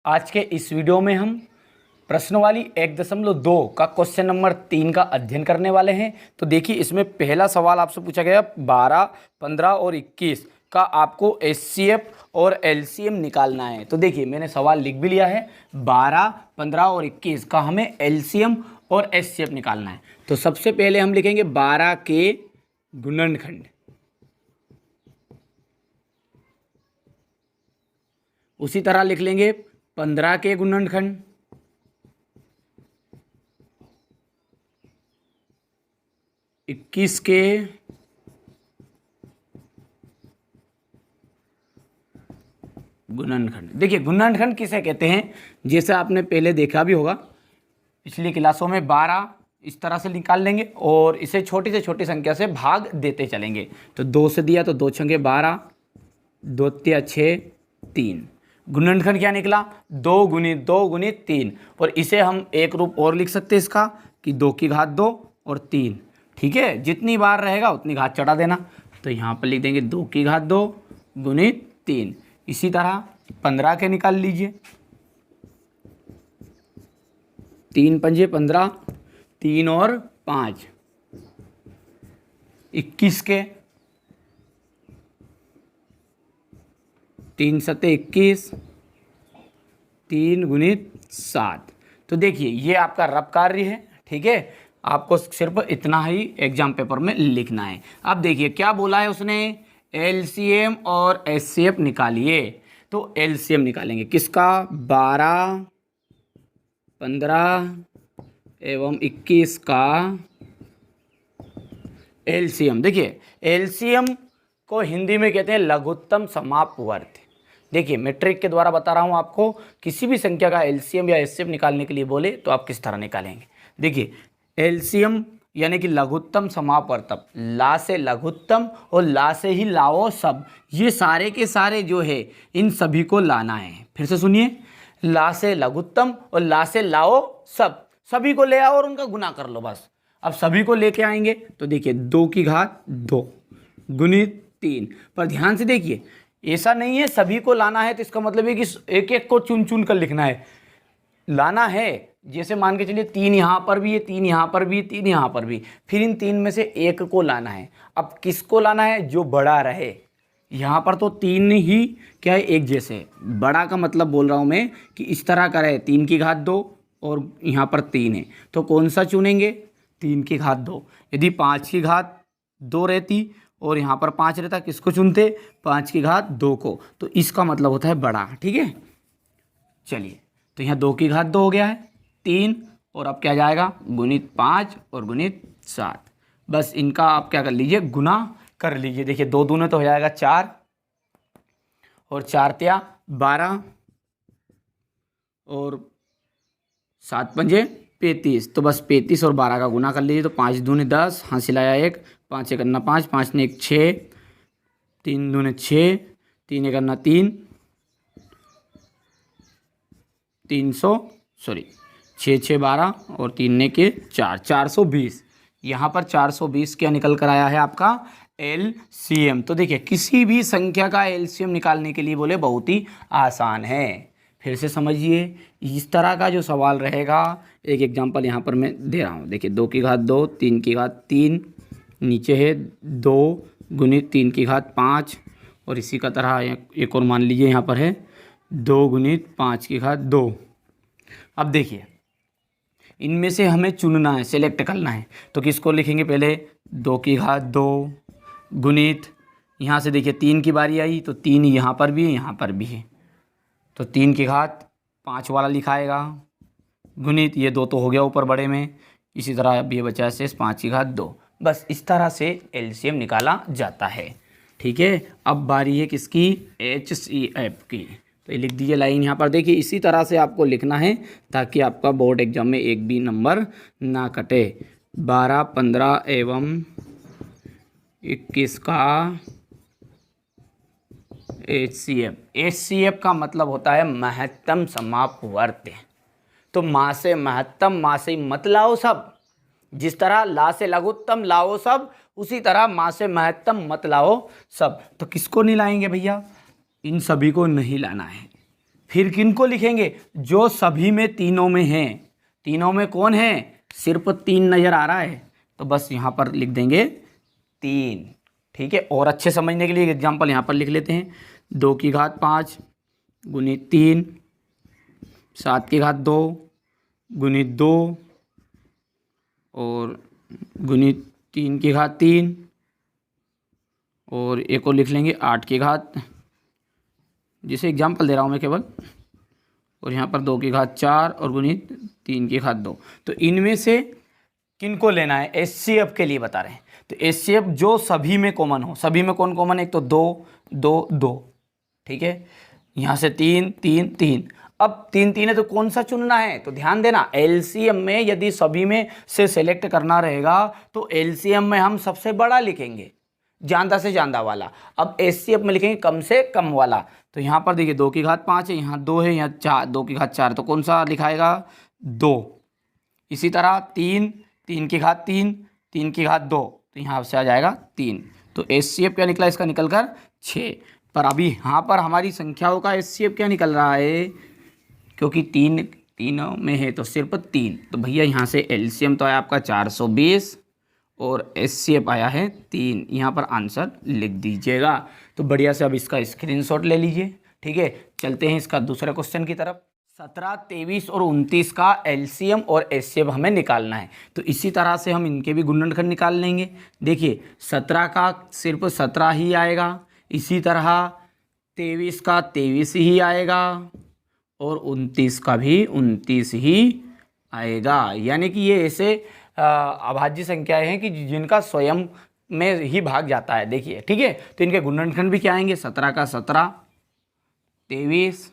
आज के इस वीडियो में हम प्रश्नवाली 1.2 का क्वेश्चन नंबर 3 का अध्ययन करने वाले हैं। तो देखिए, इसमें पहला सवाल आपसे पूछा गया 12, 15 और 21 का आपको एचसीएफ और एलसीएम निकालना है। तो देखिए, मैंने सवाल लिख भी लिया है। 12, 15 और 21 का हमें एलसीएम और एचसीएफ निकालना है। तो सबसे पहले हम लिखेंगे 12 के गुणनखंड, उसी तरह लिख लेंगे 15 के गुणनखंड, 21 के गुणनखंड। देखिए, गुणनखंड किसे कहते हैं, जैसे आपने पहले देखा भी होगा पिछली क्लासों में, 12 इस तरह से निकाल लेंगे और इसे छोटी से छोटी संख्या से भाग देते चलेंगे। तो 2 से दिया तो 2 छंगे 12, 2 तिया 6, 3। गुणनखंड क्या निकला, 2 गुणित 2 गुणित 3। और इसे हम एक रूप और लिख सकते हैं इसका कि 2 की घात 2 और 3। ठीक है, जितनी बार रहेगा उतनी घात चढ़ा देना। तो यहाँ पर लिख देंगे 2 की घात 2 गुणित 3। इसी तरह 15 के निकाल लीजिए, 3 पंजे 15, 3 और 5। 21 के 3 सत्ते 21, 3 गुणित 7। तो देखिए, ये आपका रफ कार्य है। ठीक है, आपको सिर्फ इतना ही एग्जाम पेपर में लिखना है। अब देखिए क्या बोला है उसने, एलसीएम और एचसीएफ निकालिए। तो एलसीएम निकालेंगे किसका, 12, 15 एवं 21 का एलसीएम। देखिए, एलसीएम को हिंदी में कहते हैं लघुत्तम समापवर्त। देखिए, मैं ट्रिक के द्वारा बता रहा हूं आपको, किसी भी संख्या का एलसीएम या एचसीएफ निकालने के लिए बोले तो आप किस तरह निकालेंगे। देखिए, एलसीएम यानी कि लघुत्तम समापवर्तक, ला से लघुत्तम और ला से ही लाओ सब, ये सारे के सारे जो है इन सभी को लाना है। फिर से सुनिए, ला से लघुत्तम और ला से लाओ सब, सभी को ले आओ और उनका गुना कर लो बस। अब सभी को लेके आएंगे तो देखिए 2 की घात 2 गुणित 3। पर ध्यान से देखिए, ऐसा नहीं है सभी को लाना है तो इसका मतलब है कि एक एक को चुन चुन कर लिखना है। लाना है, जैसे मान के चलिए 3 यहाँ पर भी है, 3 यहाँ पर भी, 3 यहाँ पर भी, फिर इन 3 में से एक को लाना है। अब किसको लाना है, जो बड़ा रहे। यहाँ पर तो 3 ही क्या है, एक जैसे। बड़ा का मतलब बोल रहा हूँ मैं कि इस तरह का रहे, 3 की घात 2 और यहाँ पर 3 है, तो कौन सा चुनेंगे, 3 की घात 2। यदि 5 की घात 2 रहती और यहाँ पर 5 रहता, किसको चुनते, 5 की घात 2 को। तो इसका मतलब होता है बड़ा। ठीक है, चलिए, तो यहाँ 2 की घात 2 हो गया है, 3, और अब क्या जाएगा, गुणित 5 और गुणित 7। बस इनका आप क्या कर लीजिए, गुना कर लीजिए। देखिए 2 दूने तो हो जाएगा 4 और 4 तिया 12 और 7 पंजे 35। तो बस 35 और 12 का गुना कर लीजिए। तो 5 दूने 10, हासिल आया 1, 5 एक अन्ना 5, 5 ने 1 6, 3 दूने 6, 3 एक अन्ना 3, 6 6 12 और 3 ने के 4, 420। यहाँ पर 420 क्या निकल कर आया है आपका, एलसीएम। तो देखिए, किसी भी संख्या का एलसीएम निकालने के लिए बोले बहुत ही आसान है। फिर से समझिए, इस तरह का जो सवाल रहेगा, एक एग्जांपल यहाँ पर मैं दे रहा हूँ। देखिए 2 की घात 2, 3 की घात 3, नीचे है 2 गुणित 3 की घात 5, और इसी का तरह एक और मान लीजिए यहाँ पर है 2 गुणित 5 की घात 2। अब देखिए, इनमें से हमें चुनना है, सेलेक्ट करना है। तो किसको लिखेंगे, पहले 2 की घात 2 गुणित, यहाँ से देखिए 3 की बारी आई तो 3 यहाँ पर भी है, यहाँ पर भी है, तो 3 की घात 5 वाला लिखाएगा, गुणित ये 2 तो हो गया ऊपर बड़े में, इसी तरह अब ये बचा शेष 5 की घात 2। बस इस तरह से एलसीएम निकाला जाता है। ठीक है, अब बारी है किसकी, एचसीएफ की। तो ये लिख दीजिए लाइन यहाँ पर। देखिए, इसी तरह से आपको लिखना है ताकि आपका बोर्ड एग्जाम में एक भी नंबर ना कटे। 12, 15 एवं 21 का एचसीएफ। एचसीएफ का मतलब होता है महत्तम समापवर्त। तो माँ से महत्तम, माँ से मत लाओ सब, जिस तरह ला से लघुत्तम लाओ सब, उसी तरह माँ से महत्तम मत लाओ सब। तो किसको नहीं लाएंगे भैया, इन सभी को नहीं लाना है। फिर किनको लिखेंगे, जो सभी में तीनों में हैं। तीनों में कौन है, सिर्फ 3 नज़र आ रहा है, तो बस यहाँ पर लिख देंगे 3। ठीक है, और अच्छे समझने के लिए एग्जाम्पल यहाँ पर लिख लेते हैं। 2 की घात 5 गुणित 3, 7 की घात 2 गुणित 2 और गुणित 3 की घात 3, और एक और लिख लेंगे 8 की घात, जिसे एग्जाम्पल दे रहा हूँ मैं केवल, और यहाँ पर 2 की घात 4 और गुणित 3 की घात 2। तो इनमें से किनको लेना है, एचसीएफ के लिए बता रहे हैं। तो एचसीएफ जो सभी में कॉमन हो। सभी में कौन कॉमन है, एक तो 2 2 2। ठीक है, यहाँ से 3 3 3। अब 3 3 है तो कौन सा चुनना है, तो ध्यान देना, एलसीएम में यदि सभी में से सेलेक्ट करना रहेगा तो एलसीएम में हम सबसे बड़ा लिखेंगे, ज्यादा से ज्यादा वाला। अब एचसीएफ में लिखेंगे कम से कम वाला। तो यहाँ पर देखिए 2 की घात 5 है, यहाँ 2 है, यहाँ 4, 2 की घात 4, तो कौन सा लिखाएगा, 2। इसी तरह 3 3 की घात 3 3 की घात 2, तो यहाँ से आ जाएगा 3। तो एचसीएफ क्या निकला, इसका निकल कर 6। पर अभी यहाँ पर हमारी संख्याओं का एचसीएफ क्या निकल रहा है, क्योंकि 3 तीनों में है तो सिर्फ 3। तो भैया यहाँ से एलसीएम तो आया आपका 420 और एचसीएफ आया है 3। यहाँ पर आंसर लिख दीजिएगा। तो बढ़िया से अब इसका स्क्रीनशॉट ले लीजिए। ठीक है, चलते हैं इसका दूसरे क्वेश्चन की तरफ। 17 23 और 29 का एलसीएम और एचसीएफ हमें निकालना है। तो इसी तरह से हम इनके भी गुणनखंड निकाल लेंगे। देखिए 17 का सिर्फ 17 ही आएगा, इसी तरह 23 का 23 ही आएगा और 29 का भी 29 ही आएगा। यानी कि ये ऐसे अभाज्य संख्याएं हैं कि जिनका स्वयं में ही भाग जाता है। देखिए ठीक है, तो इनके गुणनखंड भी क्या आएंगे, 17 का 17 23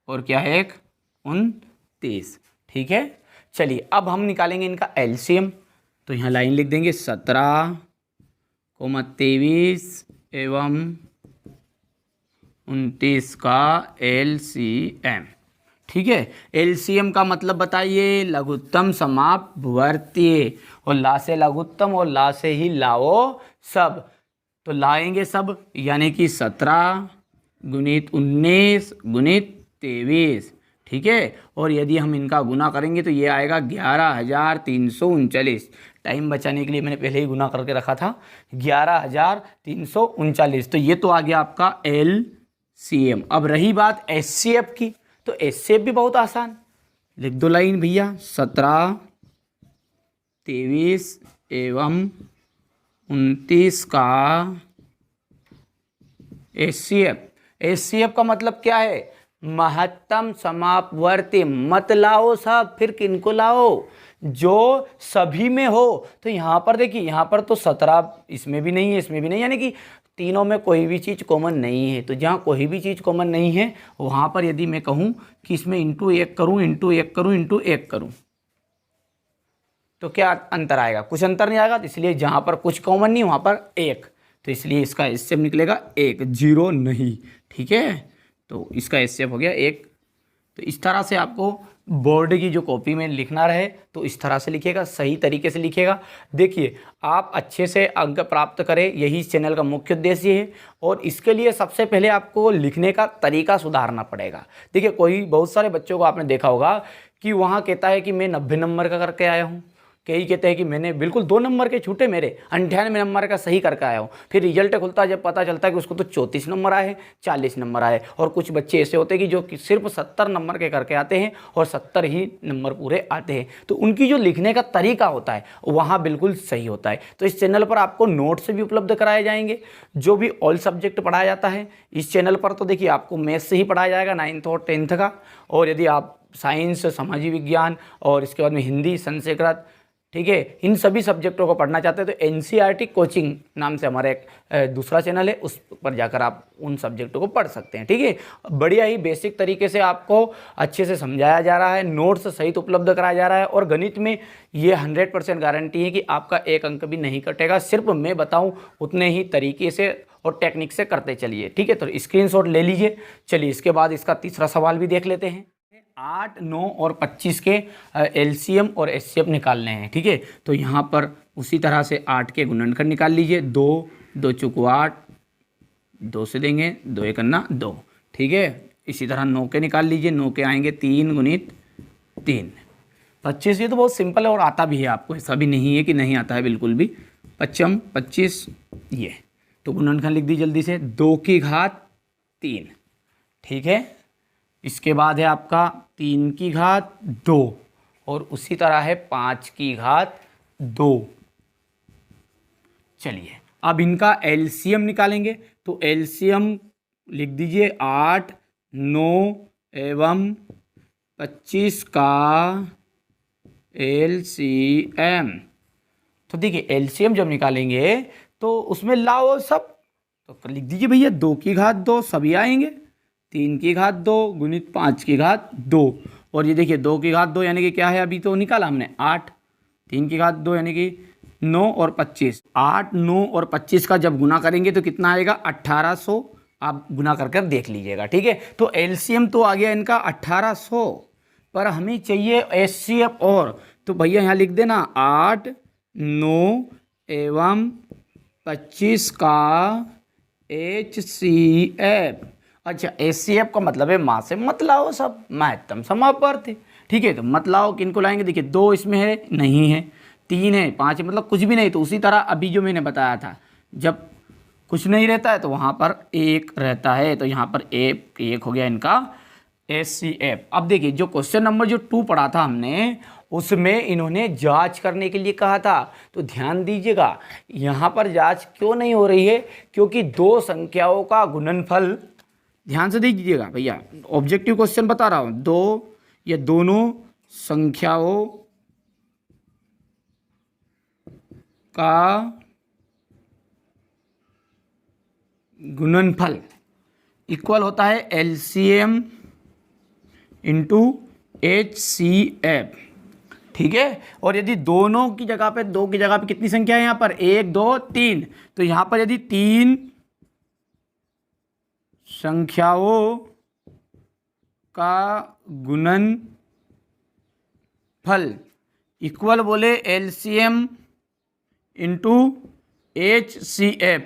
और क्या है एक 29। ठीक है, चलिए अब हम निकालेंगे इनका एलसीएम। तो यहाँ लाइन लिख देंगे 17 23 एवं 29 का एलसीएम। ठीक है, एलसीएम का मतलब बताइए, लघुत्तम समापवर्तीय, और ला से लघुत्तम और ला से ही लाओ सब। तो लाएंगे सब, यानी कि 17 गुणित 19 गुणित 23। ठीक है, और यदि हम इनका गुना करेंगे तो ये आएगा 11,339। टाइम बचाने के लिए मैंने पहले ही गुना करके रखा था, 11,339। तो ये तो आ गया आपका एलसीएम। अब रही बात एचसीएफ की, तो एचसीएफ भी बहुत आसान, लिख दो लाइन भैया, 17 23 एवं 29 का एचसीएफ। एचसीएफ का मतलब क्या है, महत्तम समापवर्ती। मत लाओ सब, फिर किनको लाओ, जो सभी में हो। तो यहाँ पर देखिए, यहाँ पर तो 17 इसमें भी नहीं है, इसमें भी नहीं, यानी कि तीनों में कोई भी चीज़ कॉमन नहीं है। तो जहाँ कोई भी चीज़ कॉमन नहीं है वहाँ पर यदि मैं कहूँ कि इसमें इंटू 1 करूँ, इंटू 1 करूँ, इंटू 1 करूँ, तो क्या अंतर आएगा, कुछ अंतर नहीं आएगा। तो इसलिए जहाँ पर कुछ कॉमन नहीं वहाँ पर 1, तो इसलिए इसका एचसीएफ निकलेगा 1, 0 नहीं। ठीक है, तो इसका एचसीएफ हो गया 1। तो इस तरह से आपको बोर्ड की जो कॉपी में लिखना रहे तो इस तरह से लिखिएगा, सही तरीके से लिखिएगा। देखिए आप अच्छे से अंक प्राप्त करें, यही इस चैनल का मुख्य उद्देश्य है। और इसके लिए सबसे पहले आपको लिखने का तरीका सुधारना पड़ेगा। देखिए बहुत सारे बच्चों को आपने देखा होगा कि वहाँ कहता है कि मैं 90 नंबर का करके आया हूँ, कई कहते हैं कि मैंने बिल्कुल 2 नंबर के छूटे मेरे, 98 नंबर का सही करके आया हूँ। फिर रिजल्ट खुलता जब पता चलता है कि उसको तो 34 नंबर आए हैं, 40 नंबर आए। और कुछ बच्चे ऐसे होते हैं कि जो सिर्फ 70 नंबर के करके आते हैं और 70 ही नंबर पूरे आते हैं। तो उनकी जो लिखने का तरीका होता है वहाँ बिल्कुल सही होता है। तो इस चैनल पर आपको नोट्स भी उपलब्ध कराए जाएंगे, जो भी ऑल सब्जेक्ट पढ़ाया जाता है इस चैनल पर। तो देखिए आपको मैथ्स से ही पढ़ाया जाएगा 9th और 10th का, और यदि आप साइंस, सामाजिक विज्ञान और इसके बाद में हिंदी, संस्कृत, ठीक है, इन सभी सब्जेक्टों को पढ़ना चाहते हैं तो एनसीईआरटी कोचिंग नाम से हमारा एक दूसरा चैनल है, उस पर जाकर आप उन सब्जेक्टों को पढ़ सकते हैं। ठीक है, बढ़िया ही बेसिक तरीके से आपको अच्छे से समझाया जा रहा है, नोट्स सहित उपलब्ध कराया जा रहा है। और गणित में ये 100% गारंटी है कि आपका एक अंक भी नहीं कटेगा, सिर्फ मैं बताऊँ उतने ही तरीके से और टेक्निक से करते चलिए। ठीक है, तो स्क्रीनशॉट ले लीजिए। चलिए इसके बाद इसका तीसरा सवाल भी देख लेते हैं। 8, 9 और 25 के एलसीएम और एचसीएफ निकालने हैं। ठीक है, तो यहाँ पर उसी तरह से 8 के गुणनखंड निकाल लीजिए। 2 2 चौको 8, 2 से देंगे, 2 एक अन्ना 2, ठीक है। इसी तरह 9 के निकाल लीजिए, 9 के आएंगे 3 गुणित 3, 25। ये तो बहुत सिंपल है और आता भी है आपको, ऐसा भी नहीं है कि नहीं आता है, बिल्कुल भी। 55 25 ये, तो गुणनखंड लिख दी जल्दी से, 2 की घात 3, ठीक है। इसके बाद है आपका 3 की घात 2 और उसी तरह है 5 की घात 2। चलिए अब इनका एलसीएम निकालेंगे, तो एलसीएम लिख दीजिए 8 9 एवं 25 का एलसीएम। तो देखिए एलसीएम जब निकालेंगे तो उसमें लाओ सब, तो लिख दीजिए भैया 2 की घात 2 सभी आएंगे, 3 की घात 2 गुणित 5 की घात 2, और ये देखिए 2 की घात 2 यानी कि क्या है, अभी तो निकाला हमने 8, 3 की घात 2 यानी कि 9 और 25, 8 9 और 25 का जब गुना करेंगे तो कितना आएगा 1800। आप गुना कर कर देख लीजिएगा, ठीक है। तो एलसीएम तो आ गया इनका 1800, पर हमें चाहिए एचसीएफ और, तो भैया यहाँ लिख देना 8 9 एवं 25 का HCF। अच्छा HCF का मतलब है माँ से मत लाओ सब, महत्तम समापवर्ती, ठीक है। तो मत लाओ किनको लाएंगे, देखिए 2 इसमें है नहीं है, 3 है 5 है, मतलब कुछ भी नहीं। तो उसी तरह अभी जो मैंने बताया था, जब कुछ नहीं रहता है तो वहाँ पर 1 रहता है, तो यहाँ पर 1 हो गया इनका HCF। अब देखिए जो क्वेश्चन नंबर जो 2 पढ़ा था हमने, उसमें इन्होंने जांच करने के लिए कहा था, तो ध्यान दीजिएगा यहाँ पर जांच क्यों नहीं हो रही है, क्योंकि 2 संख्याओं का गुणनफल, ध्यान से दीजिएगा भैया, ऑब्जेक्टिव क्वेश्चन बता रहा हूँ, 2 या दोनों संख्याओं का गुणनफल इक्वल होता है एलसीएम इंटू HCF, ठीक है। और यदि दोनों की जगह पे, 2 की जगह पे कितनी संख्या है यहाँ पर, 1 2 3, तो यहाँ पर यदि 3 संख्याओं का गुणनफल इक्वल बोले एलसीएम इंटू HCF,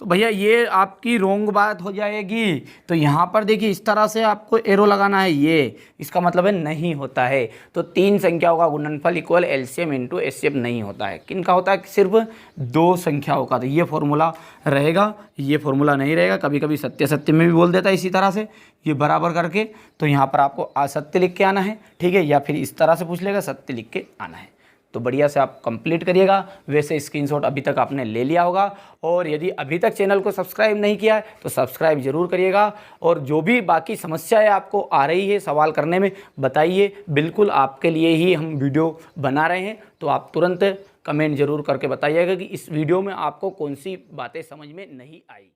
तो भैया ये आपकी रोंग बात हो जाएगी। तो यहाँ पर देखिए इस तरह से आपको एरो लगाना है, ये इसका मतलब है नहीं होता है। तो 3 संख्याओं का गुणनफल इक्वल एलसीएम इंटू HCF नहीं होता है। किन का होता है, सिर्फ 2 संख्याओं का। तो ये फॉर्मूला रहेगा, ये फॉर्मूला नहीं रहेगा। कभी कभी सत्य सत्य में भी बोल देता है इसी तरह से, ये बराबर करके। तो यहाँ पर आपको असत्य लिख के आना है, ठीक है, या फिर इस तरह से पूछ लेगा सत्य लिख के आना है। तो बढ़िया से आप कंप्लीट करिएगा। वैसे स्क्रीनशॉट अभी तक आपने ले लिया होगा, और यदि अभी तक चैनल को सब्सक्राइब नहीं किया है तो सब्सक्राइब जरूर करिएगा। और जो भी बाकी समस्याएं आपको आ रही है सवाल करने में, बताइए, बिल्कुल आपके लिए ही हम वीडियो बना रहे हैं। तो आप तुरंत कमेंट जरूर करके बताइएगा कि इस वीडियो में आपको कौन सी बातें समझ में नहीं आई।